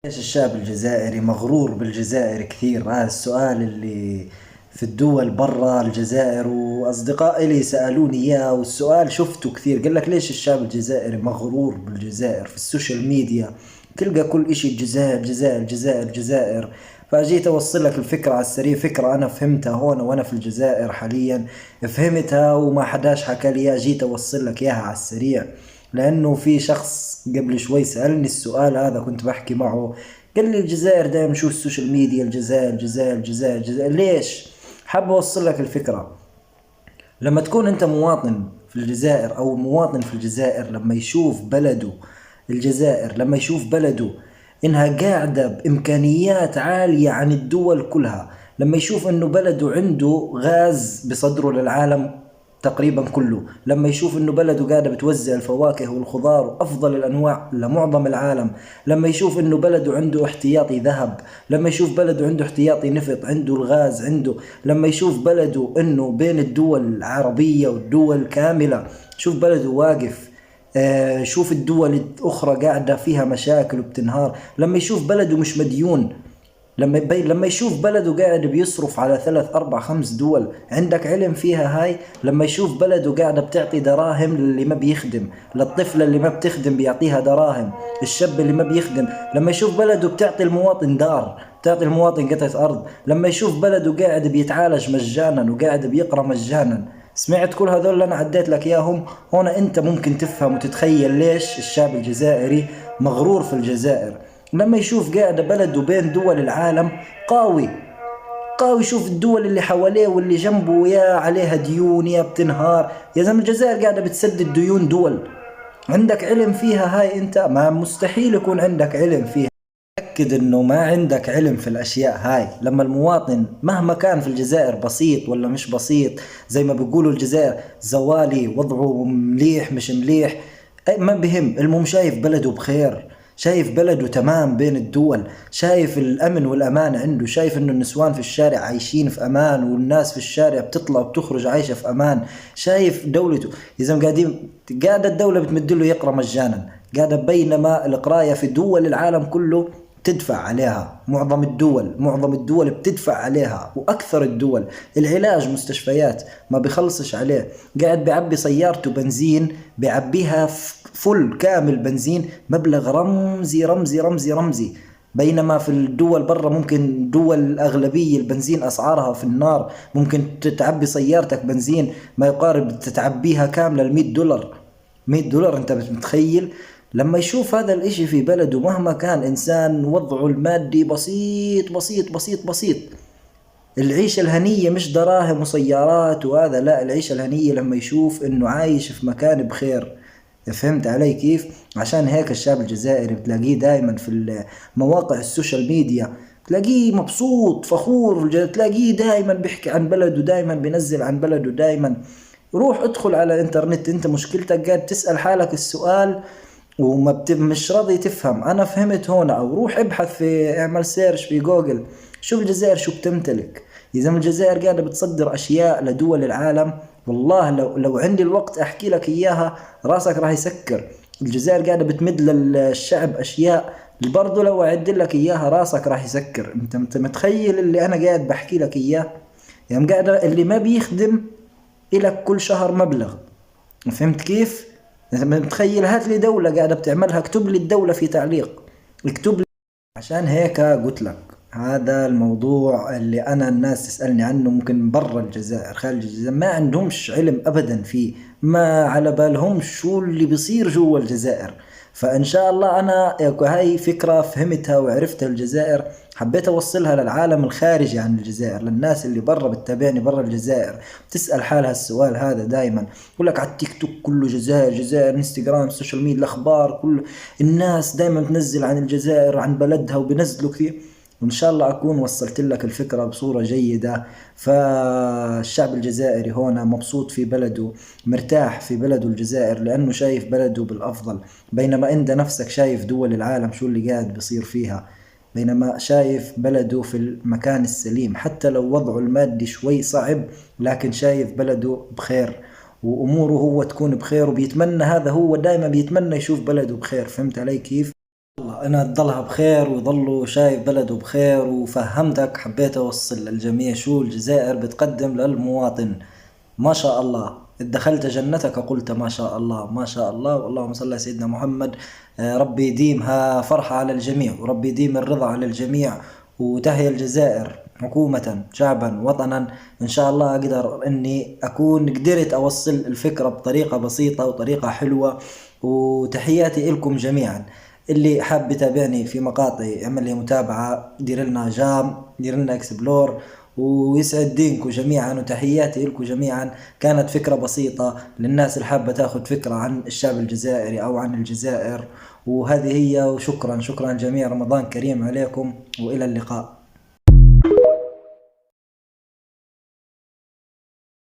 ليش الشعب الجزائري مغرور بالجزائر كثير؟ هذا السؤال اللي في الدول برا الجزائر، وأصدقائي لي سألوني إياه، والسؤال شفته كثير. قال لك ليش الشعب الجزائري مغرور بالجزائر؟ في السوشيال ميديا تلقى كل إشي الجزائر جزائر جزائر جزائر. فأجيت أوصل لك الفكرة على السريع، فكرة أنا فهمتها هون وأنا في الجزائر حاليا، فهمتها وما حداش حكى لي إياها، جيت أوصل لك إياها على السريع. لأنه في شخص قبل شوي سألني السؤال هذا، كنت بحكي معه، قال لي الجزائر دائما شو السوشيال ميديا الجزائر الجزائر الجزائر الجزائر ليش؟ حاب أوصل لك الفكرة. لما تكون أنت مواطن في الجزائر أو مواطن في الجزائر، لما يشوف بلده الجزائر، لما يشوف بلده إنها قاعدة بإمكانيات عالية عن الدول كلها، لما يشوف إنه بلده عنده غاز بصدره للعالم تقريبا كله، لما يشوف انه بلده قاعدة بتوزع الفواكه والخضار وافضل الانواع لمعظم العالم، لما يشوف انه بلده عنده احتياطي ذهب، لما يشوف بلده عنده احتياطي نفط، عنده الغاز عنده، لما يشوف بلده انه بين الدول العربية والدول كاملة، شوف بلده واقف. شوف الدول الأخرى قاعدة فيها مشاكل وبتنهار، لما يشوف بلده مش مديون، لما يشوف بلده قاعد بيصرف على ثلاث أربع خمس دول عندك علم فيها هاي، لما يشوف بلده قاعدة بتعطي دراهم للي ما بيخدم، للطفلة اللي ما بتخدم بيعطيها دراهم، الشاب اللي ما بيخدم، لما يشوف بلده بتعطي المواطن دار، بتعطي المواطن قطعة أرض، لما يشوف بلده قاعد بيتعالج مجانا وقاعد بيقرأ مجانا. سمعت كل هذول اللي أنا عديت لك إياهم؟ هنا أنت ممكن تفهم وتتخيل ليش الشعب الجزائري مغرور في الجزائر. لما يشوف قاعدة بلده بين دول العالم قوي، قوي، يشوف الدول اللي حواليه واللي جنبه يا عليها ديون يا بتنهار، يا زلمة الجزائر قاعدة بتسدد ديون دول. عندك علم فيها هاي؟ انت ما مستحيل يكون عندك علم فيها. تأكد انه ما عندك علم في الاشياء هاي. لما المواطن مهما كان في الجزائر بسيط ولا مش بسيط، زي ما بيقولوا الجزائر زوالي وضعه مليح مش مليح، ما بهم، المهم شايف بلده بخير، شايف بلده تمام بين الدول، شايف الأمن والأمان عنده، شايف إنه النسوان في الشارع عايشين في أمان، والناس في الشارع بتطلع وبتخرج عايشة في أمان، شايف دولته. إذا قاعدة الدولة بتمدله يقرأ مجانا، قاعدة، بينما القراية في دول العالم كله تدفع عليها، معظم الدول بتدفع عليها، وأكثر الدول. العلاج مستشفيات ما بيخلصش عليه، قاعد بيعبي سيارته بنزين، بيعبيها فل كامل بنزين، مبلغ رمزي رمزي رمزي رمزي. بينما في الدول برا ممكن دول الأغلبية البنزين أسعارها في النار، ممكن تتعبي سيارتك بنزين ما يقارب تتعبيها كاملة $100. $100 أنت متخيل؟ لما يشوف هذا الاشي في بلده، مهما كان انسان وضعه المادي بسيط بسيط بسيط بسيط، العيشة الهنية مش دراهم وسيارات وهذا، لا، العيشة الهنية لما يشوف انه عايش في مكان بخير. فهمت علي كيف؟ عشان هيك الشعب الجزائري بتلاقيه دايما في مواقع السوشيال ميديا، تلاقيه مبسوط فخور، تلاقيه دايما بيحكي عن بلده، دايما بينزل عن بلده دايما. روح ادخل على الانترنت، انت مشكلتك قاعد تسأل حالك السؤال وما مش راضي تفهم. انا فهمت هون، او روح ابحث في، اعمل سيرش في جوجل، شوف الجزائر شو بتمتلك. اذا ما الجزائر قاعدة بتصدر اشياء لدول العالم، والله لو عندي الوقت احكي لك اياها راسك راح يسكر. الجزائر قاعدة بتمد للشعب اشياء برضو لو اعد لك اياها راسك راح يسكر. انت متخيل اللي انا قاعد بحكي لك اياه؟ يعني قاعدة اللي ما بيخدم إلك كل شهر مبلغ. فهمت كيف؟ انت متخيل؟ هات لي دولة قاعدة بتعملها، اكتب لي الدولة في تعليق، اكتب لي. عشان هيك قلت لك هذا الموضوع اللي انا الناس تسألني عنه، ممكن برا الجزائر خارج الجزائر ما عندهمش علم ابدا فيه، ما على بالهمش شو اللي بيصير جوا الجزائر. فان شاء الله انا هاي فكرة فهمتها وعرفتها الجزائر، حبيت اوصلها للعالم الخارجي عن الجزائر، للناس اللي برا بتتابعني برا الجزائر، بتسأل حالها السؤال هذا دائما. يقول لك على التيك توك كله جزائر جزائر، انستغرام، السوشيال ميديا، الاخبار، كله الناس دائما تنزل عن الجزائر عن بلدها وبنزلوا كثير. وإن شاء الله أكون وصلت لك الفكرة بصورة جيدة. فالشعب الجزائري هنا مبسوط في بلده، مرتاح في بلده الجزائر، لأنه شايف بلده بالأفضل، بينما أنت نفسك شايف دول العالم شو اللي قاعد بيصير فيها، بينما شايف بلده في المكان السليم، حتى لو وضعه المادي شوي صعب لكن شايف بلده بخير، وأموره هو تكون بخير، وبيتمنى، هذا هو دائما بيتمنى يشوف بلده بخير. فهمت علي كيف؟ الله أنا تضلها بخير ويضلوا شايف بلده بخير، وفهمتك حبيت أوصل للجميع شو الجزائر بتقدم للمواطن. ما شاء الله دخلت جنتك قلت ما شاء الله ما شاء الله، واللهم صل على سيدنا محمد. ربي يديمها فرحة على الجميع، وربي يديم الرضا على الجميع، وتحيا الجزائر حكومة شعبا وطنا. إن شاء الله أقدر أني أكون قدرت أوصل الفكرة بطريقة بسيطة وطريقة حلوة. وتحياتي إلكم جميعا. اللي حاب يتابعني في مقاطعي يعمل لي متابعة، دير لنا جام، دير لنا اكسبلور، ويسعد دينكم جميعا. وتحياتي لكم جميعا. كانت فكرة بسيطة للناس اللي حابة تاخذ فكرة عن الشعب الجزائري أو عن الجزائر، وهذه هي. وشكرا شكرا جميع، رمضان كريم عليكم وإلى اللقاء.